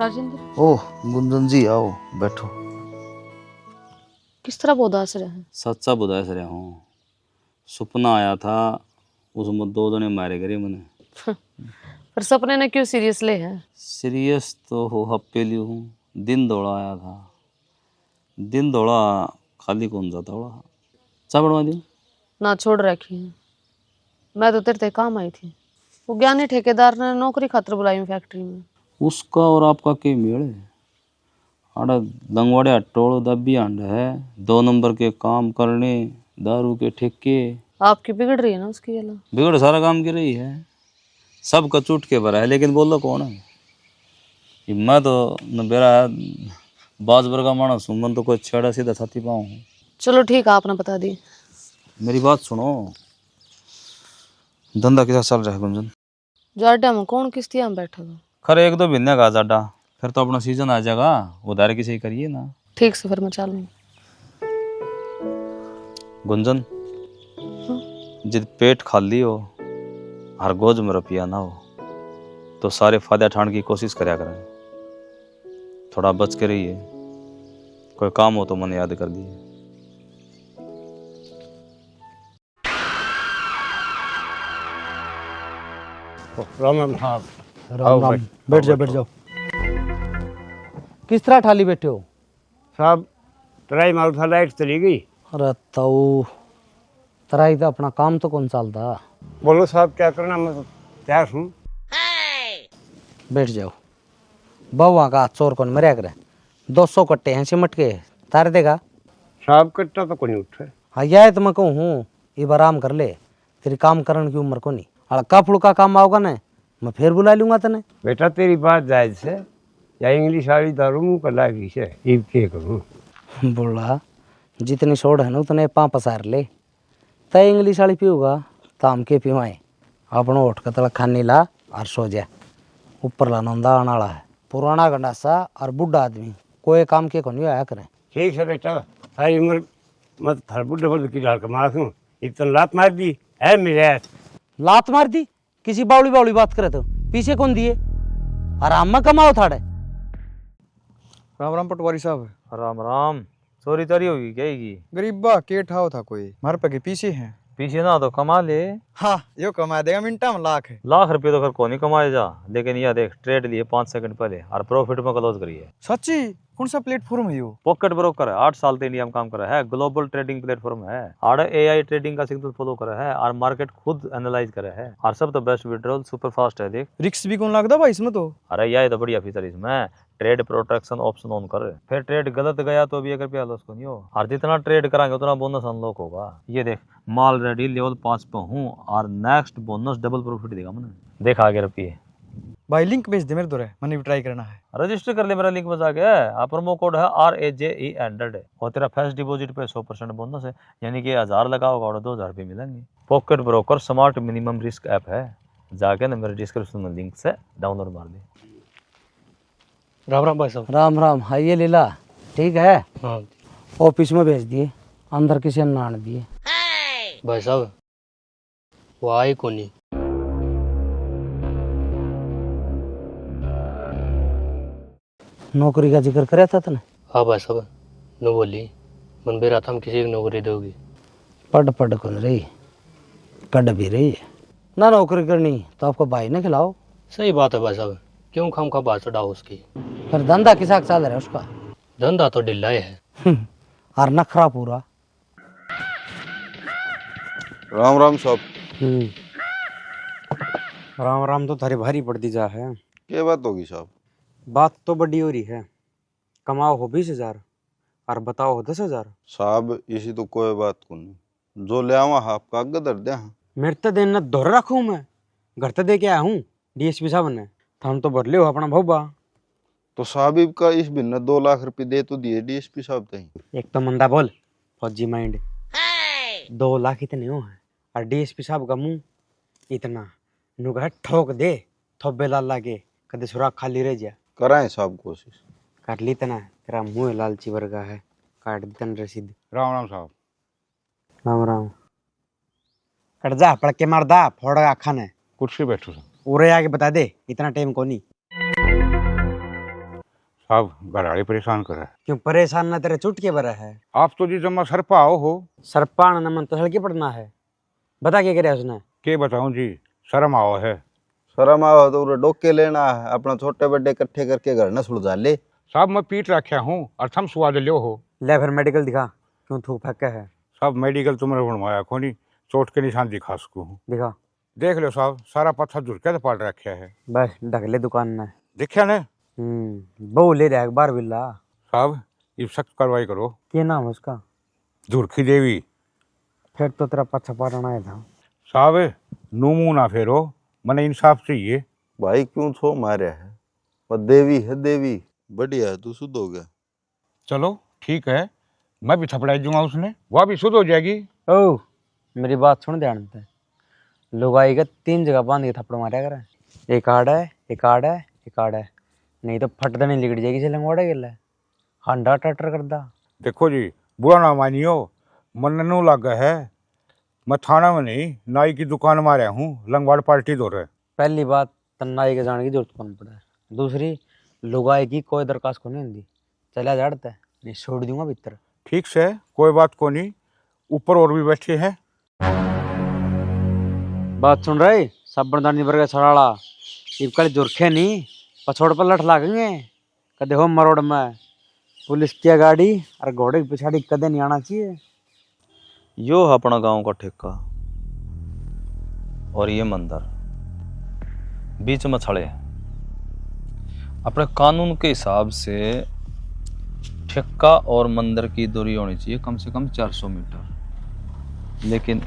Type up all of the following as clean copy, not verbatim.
राजेंद्र। ओह गुंजन जी आओ बैठो। किस तरह वो उदास रहे हैं? सच्चा बुधाए सर हूँ। सपना आया था उसमें 2 जने मारे गए मैंने। पर सपने ने क्यों सीरियस ले है? सीरियस तो हो हप्पे ली हूँ। दिन दौड़ा आया था। दिन दौड़ा खाली कौन जाता बड़ा। चा बढ़वा दी ना छोड़ रखी है। मैं तो तेरे काम आई थी। वो ज्ञानी ठेकेदार ने नौकरी खातर बुलाई फैक्ट्री में। उसका और आपका के मेल है। अड़ा लंगवाड़े टोल दबी अंड है। 2 नंबर के काम करने दारू के ठेके। आपकी बिगड़ रही है ना उसकी अला। बिगड़ सारा काम की रही है। सब कचूट के भरा है लेकिन बोलो कौन है। मैं तो न बेरा बाज वर्गा मानस हूँ। मन तो कोई छेड़ा सीधा छाती पाऊँ। चलो ठीक है, आपने बता दी। मेरी बात सुनो। धंधा कैसा चल रहा है गुंजन? जाड्डा में कौन किस्तियां में बैठा था? खरे 1-2 महीने का जाडा फिर तो अपना सीजन आ जाएगा। उधार की सही करिए ना। ठीक से फिर मैं चालू। गुंजन जिद पेट खाली हो हर गोज में रुपया ना हो तो सारे फायदा ठाण की कोशिश करया करें। थोड़ा बच के रहिए। कोई काम हो तो मन याद कर दिए। राम राम। हाँ राम राम। बैठ जाओ बैठ जाओ। किस तरह ठाली बैठे हो? साहब तराई माल था लाइट चली गई। अरे ताऊ तराई तो अपना काम तो कौन चलता। बोलो साहब क्या करना, मैं तो तैयार हूँ। बैठ जाओ। बहुआ का चोर कौन मरिया करे। 200 कट्टे हैं सिमट के तार देगा। साहब कट्टा तो कोई उठे। हाँ यह तो मैं कहूँ हूँ ये आराम कर ले। तेरी काम करने की उम्र को नहीं। हड़का फुड़का काम आओगा ना मैं फिर बुला लूंगा तने। बेटा तेरी बात जायज है या इंग्लिश वाली दारू मुँह पर लागी है। ईब के करूँ बोला जितनी सोड है ना उतने पाँ पसार ले। तय इंग्लिश वाली पीऊगा ताम के पीवाए। अपना उठ के तला खानी ला और सो जा। ऊपर ला नंदा आने वाला है। पुराना गंडासा और बुढ़ा आदमी कोई काम के को नहीं आया करें। ठीक है बेटा, सारी उम्र मत थर बुढ़े बुढ़े की डाल के मारूँ। इतना लात मार दी है मेरे। लात मार दी? किसी बावली बावली बात करे तो पीछे कौन दिए? आराम में कमाओ थाड़े। राम राम पटवारी साहब। राम राम। चोरी चोरी होगी क्या की? गरीबा के ठाव था कोई मार पे के पीछे हैं। पीछे ना तो कमा ले। हाँ यो कमा देगा मिनटा में लाख है। लाख रुपये तो फिर कौन ही कमाए जा। लेकिन यह देख ट्रेड लिए 5 सेकंड पहले और प्रॉफिट में क्लोज करिए। सच्ची? कौन सा प्लेटफॉर्म है यो? पॉकेट ब्रोकर है। 8 साल से इंडिया में काम कर रहा है। ग्लोबल ट्रेडिंग प्लेटफॉर्म है और AI ट्रेडिंग का सिग्नल फॉलो कर रहा है और मार्केट खुद एनालाइज कर रहा है और सब तो बेस्ट विड्रॉल सुपर फास्ट है। देख रिक्स भी कौन लगता भाई इसमें तो? अरे यह तो बढ़िया फीचर इसमें। ट्रेड प्रोटेक्शन ऑप्शन ऑन कर फिर ट्रेड गलत गया तो भी 1 रुपया लॉस को नहीं हो और जितना ट्रेड कराएंगे उतना बोनस अनलॉक होगा। ये देख माल रेडी लेवल 5 पे हूँ और नेक्स्ट बोनस डबल प्रॉफिट देगा मैंने। देख आगे रुपये भाई लिंक भेज दे मेरे दो मैंने भी ट्राई करना है। रजिस्टर कर ले। मेरा लिंक बजा गया। प्रोमो कोड है RAJE100 और तेरा फर्स्ट डिपॉजिट पे 100% बोनस है। यानी कि 1000 लगाओगा और 2000 रुपये मिलेंगे। Pocket broker smart minimum risk app है। जाके ना मेरे डिस्क्रिप्शन में लिंक से डाउनलोड मार दे। राम राम भाई साहब। राम राम। हाँ ये लीला ठीक है। हाँ ऑफिस में भेज दिए। अंदर किसी ने नान दिए। भाई साहब वो आई को नहीं। नौकरी का जिक्र कराया था तने? हाँ भाई साहब न बोली मन बेरा था हम किसी की नौकरी दोगी। पढ़ पढ़ कौन रही कड़ भी रही है ना। नौकरी करनी तो आपको भाई ने खिलाओ। सही बात है भाई साहब, क्यों खाम खा बात चढ़ाओ उसकी। फिर धंधा किसा चल रहा है उसका? धंधा तो ढिल्ला है। और नखरा पूरा। राम राम साहब। राम राम तो थारी भारी पड़ती जा है। क्या बात होगी साहब? बात तो बड़ी हो रही है। कमाओ हो 20,000 और बताओ हो 10,000। साहब इसी तो कोई बात को नहीं। जो ले आवा आपका आगे दर दे। मेरे तो दिन धोर रखूँ मैं। घर तो दे के आया हूँ DSP साहब ने। हम तो भर लियो अपना भौबा। तो साहब का इस बिन 2 लाख रुपए दे तो दिए DSP साहब तही। एक तो मंदा बोल फौजी माइंड। 2 लाख इतने हो हैं और DSP साहब का मुंह इतना नुगा ठोक दे थोबे लाल लागे कदे सुराख खाली रह जा। कराएं साहब कोशिश। काट ली तना तेरा मुंह लालची वर्गा है। काट दी तन रसीद। राम राम साहब। राम राम। कट जा पड़ के मार दा फोड़ा आखा ने। कुर्सी बैठो साहब। उरे आके बता दे इतना टाइम को नहीं। साहब घरवाली परेशान कर है। क्यों परेशान ना तेरे चुट के बरा है? आप तो जी जमा सर पाओ हो। सरपान न मन तो हल्के पड़ना है। बता क्या करे उसने? के बताऊं जी, शर्म आओ है। शर्म आओ तो उरे डोके लेना है, अपना छोटे बड़े इकट्ठे करके घर न सुलझा ले। साहब मैं पीट रखा हूँ और थम स्वाद लियो हो। ले फिर मेडिकल दिखा, क्यों थूक फेंका है? साहब मेडिकल तुमने बनवाया कोनी, चोट के निशान दिखा सकूँ। दिखा। देख लो साहब, सारा पत्थर झुरके तो पाट रखा है। बस ढक ले दुकान में। देखिया ने? बहु ले रहा एक बार बिल्ला। साहब ये सख्त कार्रवाई करो। क्या नाम है उसका? झुरखी देवी। फिर तो तेरा पछा पाटना आया था। साहब नूमू ना फेरो, मने इंसाफ चाहिए। भाई क्यों छो मारे है, वो देवी है देवी। बढ़िया है, तू शुद्ध हो गया। चलो ठीक है, मैं भी थपड़ा दूंगा उसने, वह भी शुद्ध हो जाएगी। ओ मेरी बात सुन ध्यान से। लोग आएगा 3 जगह बांध के थप्पड़ मारा करे। एक आड़ है, एक आड़ है, एक आड़ है, नहीं तो फटदनी लिगड़ जाएगी से लंगोड़ा गिल्ला हंडा टटर कर दा। देखो जी बुरा ना मानियो, मन नू लगा है। मैं थाना में नहीं, नाई की दुकान में आया हूँ, लंगवाड़ पार्टी दो रहे। पहली बात तन्नाई के जाने की जरूरत कौन पड़ा है। दूसरी लुगाई की कोई दरखास्त को नहीं होती। चला जाड़ता है नहीं छोड़ दूंगा भीतर। ठीक से कोई बात को नहीं, ऊपर और भी बैठे हैं। बात सुन रहे साबरदानी वर्ग छड़ाला इबकल जुरखे नहीं पछोड़ पर लठ लागेंगे कदे हो मरोड़ में। पुलिस की गाड़ी और घोड़े की पिछाड़ी कदे नहीं आना चाहिए। यो है अपना गांव का ठेका और ये मंदिर बीच में छड़े हैं। अपने कानून के हिसाब से ठेका और मंदिर की दूरी होनी चाहिए कम से कम 400 मीटर, लेकिन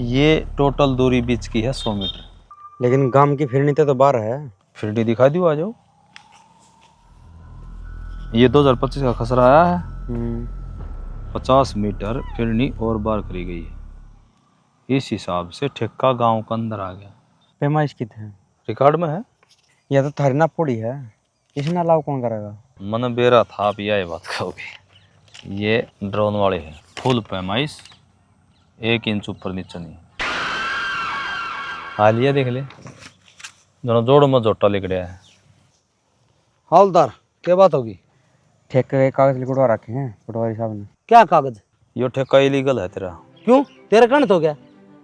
ये टोटल दूरी बीच की है 100 मीटर। लेकिन गांव की फिरनी तो बाहर है। फिरनी दिखा दियो, आ जाओ। ये 2025 का खसरा आया है। 50 मीटर फिरनी और बार करी गई है। इस हिसाब से ठेका गांव के अंदर आ गया। पैमाइश कितने रिकॉर्ड में है। यह तो थारी ना पड़ी है, इसमें अलाव कौन करेगा? मन बेरा था आप यह बात कहोगे। ये ड्रोन वाले हैं, फुल पैमाइश 1 इंच ऊपर नीचे नहीं। हालिया देख ले, दोनों जोड़ में जोटा लिख रहा है। हवलदार क्या बात होगी? ठेके के कागज लिखवा रखे हैं पटवारी साहब ने। क्या कागज? यो ठेका इलीगल है तेरा। क्यों तेरे कण तो क्या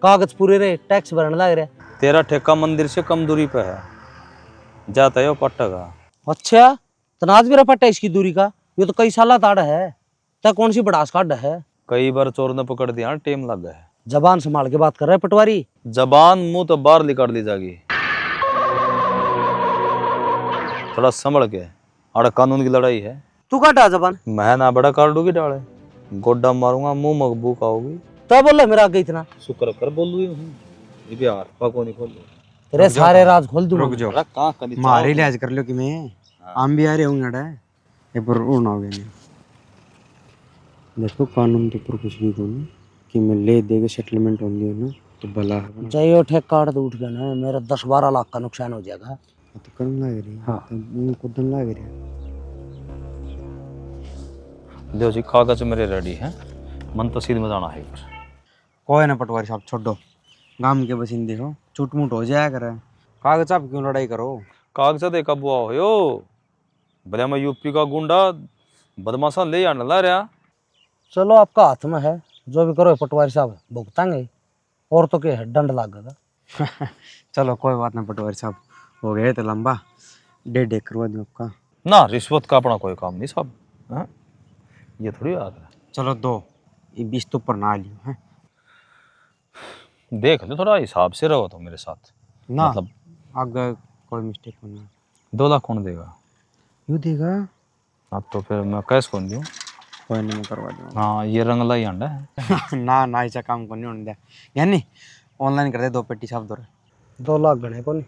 कागज पूरे रहे, टैक्स भरने लग रहे। तेरा ठेका मंदिर से कम दूरी पे है, जाता है वो पट्टा का। अच्छा तनाज भी रपट्टा इसकी दूरी का, ये तो कई साल ताड़ है। तो कौन सी बड़ास काट है? कई बार चोर ने पकड़ दिया, टेम लग गया है। जबान संभाल के बात कर रहे पटवारी। जबान मुंह तो बाहर निकाल ली जाएगी, थोड़ा संभल के। आड़ा कानून की लड़ाई है। तू काटा जबान? मैं ना बड़ा काट दूंगी डाले, गोड्डा मारूंगा, मुंह मकबूक आओगी। तो बोल रहा मेरा आगे इतना शुक्र कर बोल रही हूँ। ये भी यार पको नहीं खोल तेरे सारे राज खोल दूंगा। रुक जाओ, कहाँ कनी मारे लिहाज कर लो कि मैं हम भी आ रहे होंगे। एक बार उड़ना हो गया। देखो कानून तो पर कुछ नहीं कहूँ कि मैं ले देगा सेटलमेंट होंगी ना तो भला है। चाहिए ठेक काट तो उठ गया ना, मेरा 10-12 लाख का नुकसान हो जाएगा। तो करना लग रही। हाँ उनको दम लग रहा। देखो जी कागज मेरे रेडी हैं, मन तो सीध में जाना है। कोई ना पटवारी साहब छोड़ो, गांव के बसिंदे हो चूट मुट हो जाया करे। कागज आप क्यों लड़ाई करो? कागजा दे कब हुआ हो यो भले मैं यूपी का गुंडा बदमाशा ले आने ला रहा। चलो आपका हाथ में है, जो भी करो पटवारी साहब भुगतांगे। और तो क्या है, दंड लागेगा। चलो कोई बात ना पटवारी साहब, हो गए तो लंबा 1.5 करवा दूँ आपका। ना रिश्वत का अपना कोई काम नहीं साहब। हाँ? ये थोड़ी बात है। चलो 2 ये 20 तो ऊपर ना लियो है। देख लो थोड़ा हिसाब से रहो तो मेरे साथ ना मतलब आगे कोई मिस्टेक होना। 2 लाख कौन देगा? यू देगा? अब तो फिर मैं कैश कौन दूँ? कोई नहीं मैं करवा दूँगा। हाँ ये रंगला ही अंडा है। ना ना ऐसा काम को नहीं होने दिया। यानी ऑनलाइन कर दे 2 पेटी साहब दो 2 लाख गणे को नहीं।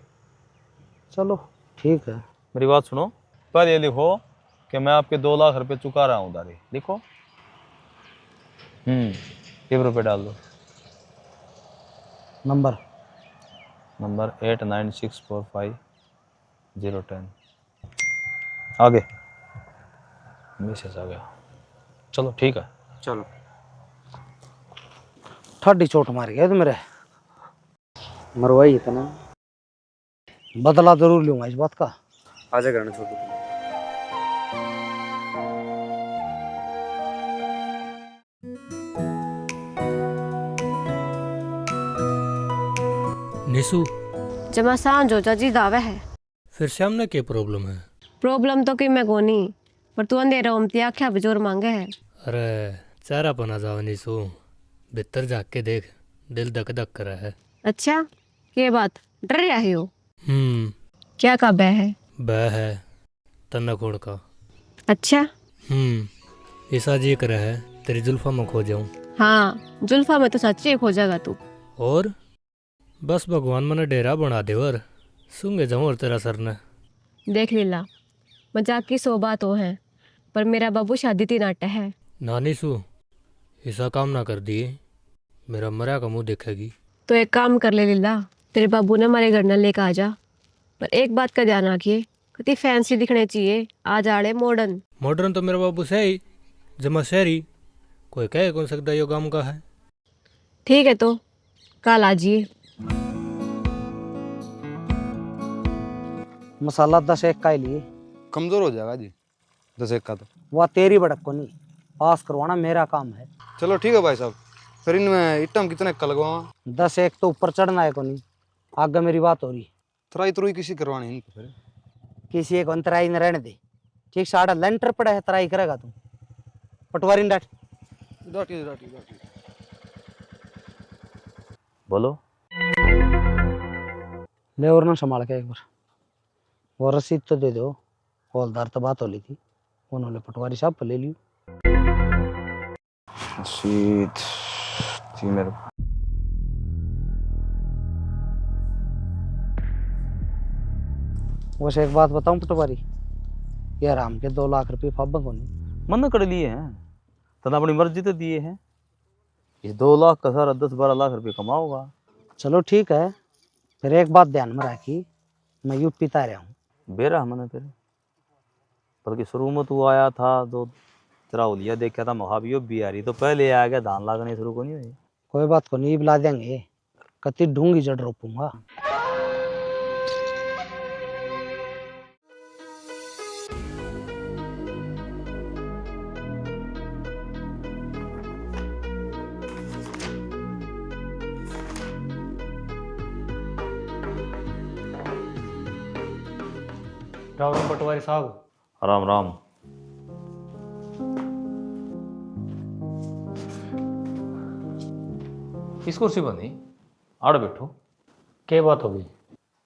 चलो ठीक है। मेरी बात सुनो, पर ये लिखो कि मैं आपके 2 लाख रुपए चुका रहा हूँ उधारी। लिखो 1 रुपये डाल दो। नंबर 89645010 आगे मैसेज आ गया। चलो ठीक है। चलो ठंडी चोट मार गया तो मेरे मरवाई इतना बदला जरूर लूंगा इस बात का। आजा करना छोड़ दो। निशु जमा सांझ हो चाची दावे है फिर श्याम ने क्या प्रॉब्लम है? प्रॉब्लम तो कि मैं कोनी पर तू अंधेरा उमती आख्या बजोर मांगे है। अरे चेहरा पना जाओ निशु, भीतर झाक के देख, दिल धक धक कर रहा है। अच्छा के बात डर रहा है हो? क्या का बह है? बह है तना खोड़ का। अच्छा ऐसा जी कर है तेरी जुल्फा में खो जाऊं। हाँ जुल्फा में तो सच्ची खो जाएगा तू। और बस भगवान मने डेरा बना दे और सुंगे जाऊं और तेरा सर ने। देख लीला मजाक की सो बात हो है पर मेरा बाबू शादी ती नाट्य है। नानी सु ऐसा काम ना कर दिए, मेरा मरा का मुंह देखेगी। तो एक काम कर ले लीला, तेरे बाबू ने हमारे घर न लेकर आ जा, पर एक बात का ध्यान रखिए कति फैंसी दिखने चाहिए, आज आड़े मॉडर्न। मॉडर्न तो मेरा बाबू से ही जमा शहरी, कोई कह कौन सकता यो काम का है। ठीक है तो कल आ जाइए। मसाला 10 एक का ही लिए। कमजोर हो जाएगा जी 10 एक का तो। वह तेरी भड़क को नहीं, पास करवाना मेरा काम है। चलो ठीक है भाई साहब, फिर इनमें इटम कितने का लगवाऊँ? 10 एक तो ऊपर चढ़ना है को नहीं, आगे मेरी बात हो रही। तराई तुराई किसी करवानी इनको फिर? किसी एक अंतराई न रहने दे। ठीक साढ़ा लेंटर पड़ा है, तराई करेगा तू। पटवारी डाट डाटी डाटी डाटी। बोलो। ले और ना संभाल के एक बार वो रसीद तो दे दो। हौलदार तो बात हो ली थी, उन्होंने पटवारी साहब पर ले ली। रसीद जी मेरे वैसे एक बात बताऊं पटवारी, ये आराम के 2 लाख रुपये फाबा को नहीं मन कर लिए हैं, तना अपनी मर्जी तो दिए हैं। ये 2 लाख का सारा 10-12 लाख रुपए कमाओगा। चलो ठीक है, फिर एक बात ध्यान में रखी, मैं यूपी ता रहा हूँ। बेरा मैंने फिर बल्कि शुरू में तू आया था तो तेरा उलिया देखा था महाभियो बिहारी तो पहले आ गया, धान लागने शुरू को नहीं हुई। कोई बात को नहीं, बुला देंगे, कति ढूंगी जड़ रोपूंगा। राम राम पटवारी साहब। राम राम। इस कुर्सी पर नहीं, आड़ बैठो। क्या बात होगी?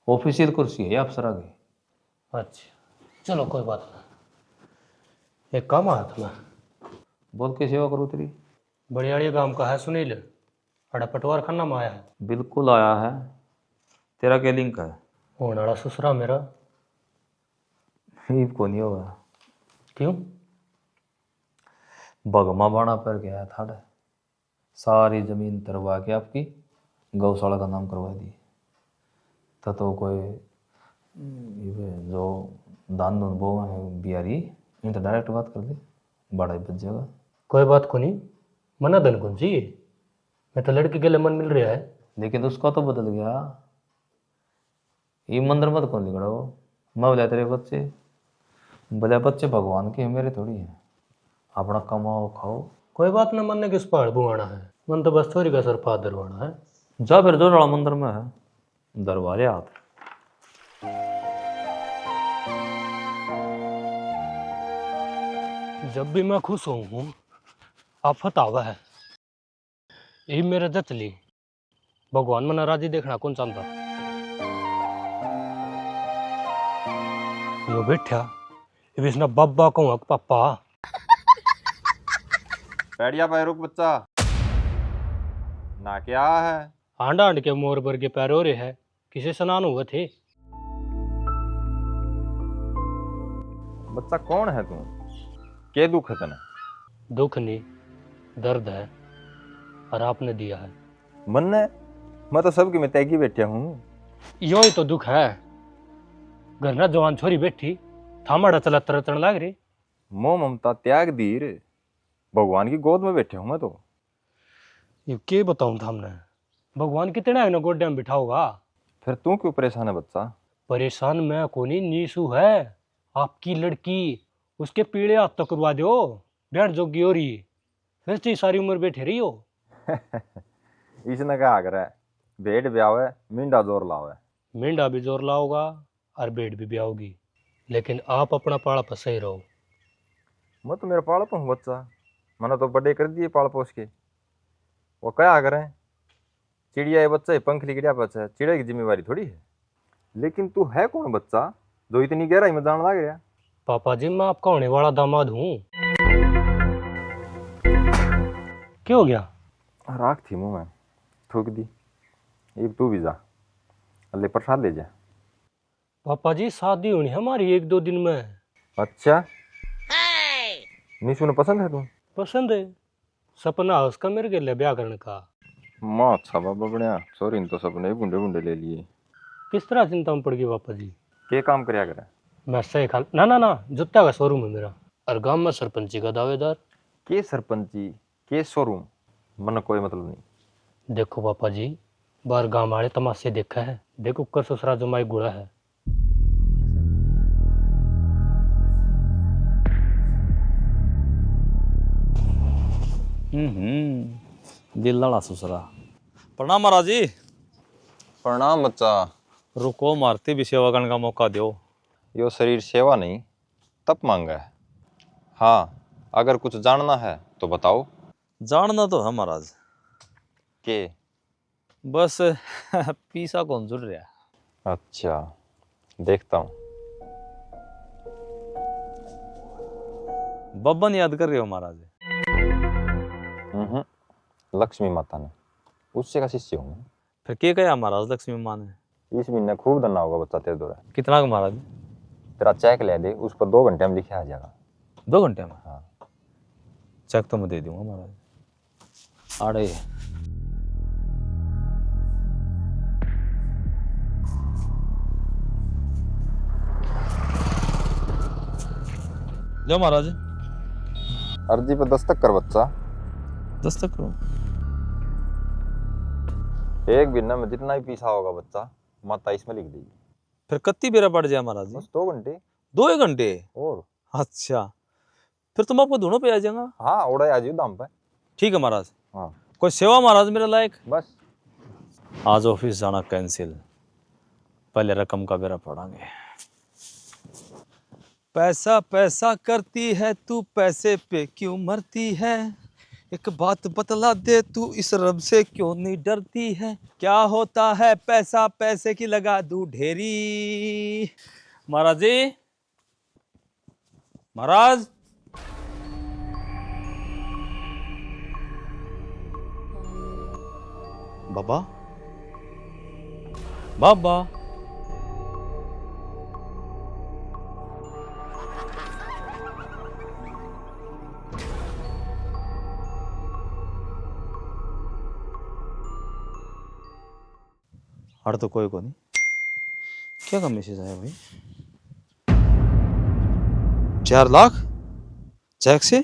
ऑफिशियल कुर्सी है अफसर की। अच्छा चलो कोई बात नहीं। एक काम आया था मैं। बोल के सेवा करूँ तेरी। बड़ियाड़ी गांव का है सुनील, अड़ा पटवार खाना में आया है। बिल्कुल आया है। तेरा क्या लिंक है? होने वाला ससुरा मेरा। को नहीं होगा। क्यों? बगमा बाणा पर गया था, सारी जमीन तरवा के आपकी गौशाला का नाम करवा दी। तो कोई जो दान दून वो है बिहारी, इन तो डायरेक्ट बात कर दे, बड़ा ही बच जाएगा। कोई बात को नहीं, मना धन कौन चाहिए, मैं तो लड़के के लिए मन मिल रहा है। लेकिन उसका तो बदल गया। ये मंदिर मत कौन लिखड़ा हो, मैं बोला तेरे बच्चे, बोले बच्चे भगवान के मेरे थोड़ी हैं, अपना कमाओ खाओ। कोई बात ना, मन ने किस पहाड़ बुआना है, मन तो बस थोड़ी का सर पाद दरवाना है। जा फिर जो राम मंदिर में है दरबारे हाथ। जब भी मैं खुश हूँ आफत आवा है, यही मेरे जतली। भगवान मना राजी देखना कौन चाहता। यो बैठा इसने बाबा कहूँ पापा। बैठिया पैर रुक बच्चा, ना क्या है? हांड हांड के मोर भर के पैर हो रहे है, किसे स्नान हुए थे। बच्चा कौन है तू? क्या दुख है तना? दुख नहीं, दर्द है, और आपने दिया है। मन ने, मैं तो सबकी में तैगी बैठा हूँ। यो ही तो दुख है। घर ना जवान छोरी बैठी थामाड़ा चला तरतन लाग रही। मोह ममता त्याग दीर, भगवान की गोद में बैठे हूँ मैं तो। ये क्या बताऊं थामने, भगवान कितने है ना गोड्या में बिठाओगा। फिर तू क्यों परेशान है बच्चा? परेशान मैं कोनी, नीसू है आपकी लड़की, उसके पीड़े हाथ तो करवा दो, बैठ जोगी हो रही, फिर सारी उम्र बैठे रही हो। इसने क्या आकर है, भेड़ ब्यावे मिंडा जोर लावे। मेंढा भी जोर लाओगा और भेड़ भी ब्याओगी, लेकिन आप अपना पाला पर सही रहो। मैं तो मेरा पाल हूँ बच्चा, मैंने तो बड़े कर दिए पाल पोस के। वो क्या करें, चिड़िया ये बच्चा है, पंख लिखिया बच्चा है, चिड़िया की जिम्मेवारी थोड़ी है। लेकिन तू है कौन बच्चा जो इतनी गहराई में जान लग रहा? पापा जी मैं आपका होने वाला दामाद हूँ। क्या हो गया? राख थी मुंह में, थूक दी। एक तू भी जा, अल्ले प्रसाद ले जा। पापा जी शादी होनी है हमारी 1-2 दिन में। अच्छा, निशु ने पसंद है तू? पसंद है, सपना है उसका मेरे के लिए ब्याह करने का। माँ अच्छा बाबा बढ़िया, सॉरी इन तो सपने गुंडे गुंडे ले लिए। किस तरह चिंता में पड़ गई पापा जी? के काम करया करे? मैं सही खान ना जूता का शोरूम है मेरा, और गांव में सरपंची का दावेदार। के सरपंची के शोरूम, मन कोई मतलब नहीं। देखो पापा जी, बाहर गांव वाले तमाशे देखा है, देखो कर ससुरा जमाई गुड़ा है। दिल लड़ा ससुरा। प्रणाम महाराज जी। प्रणाम बच्चा। रुको, मारती भी सेवा करने का मौका दो। यो शरीर सेवा नहीं तप मांगा है। हाँ, अगर कुछ जानना है तो बताओ। जानना तो है महाराज के बस पीसा कौन जुड़ रहा है। अच्छा, देखता हूँ। बब्बन याद कर रहे हो महाराज? लक्ष्मी माता ने, उससे का शिष्य हूँ। फिर क्या कहा महाराज लक्ष्मी माँ ने? इस महीने खूब धरना होगा बच्चा तेरे द्वारा। कितना का महाराज? तेरा चेक ले दे, उस पर 2 घंटे में लिखा आ जाएगा। 2 घंटे में? हाँ। चेक तो मैं दे दूंगा महाराज। आड़े जो महाराज। अर्जी पे दस्तक कर बच्चा। दस्तक करो। एक महीने में जितना ही पीसा होगा बच्चा, माता इसमें लिख देगी। फिर कत्ती बेरा पड़ जाए महाराज जी? बस 2 घंटे। 2 घंटे? और अच्छा, फिर तुम आपको दोनों पे आ जाएगा। हाँ, ओढ़ा आ जाओ दाम पे। ठीक है महाराज। हाँ। कोई सेवा महाराज मेरे लायक? बस आज ऑफिस जाना कैंसिल, पहले रकम का बेरा पड़ांगे। पैसा पैसा करती है तू, पैसे पे क्यों मरती है? एक बात बतला दे तू, इस रब से क्यों नहीं डरती है? क्या होता है पैसा, पैसे की लगा दूं ढेरी। महाराज जी, महाराज। बाबा, बाबा। हर तो कोई को नहीं। क्या का मैसेज आया भाई? 4 लाख चेक से?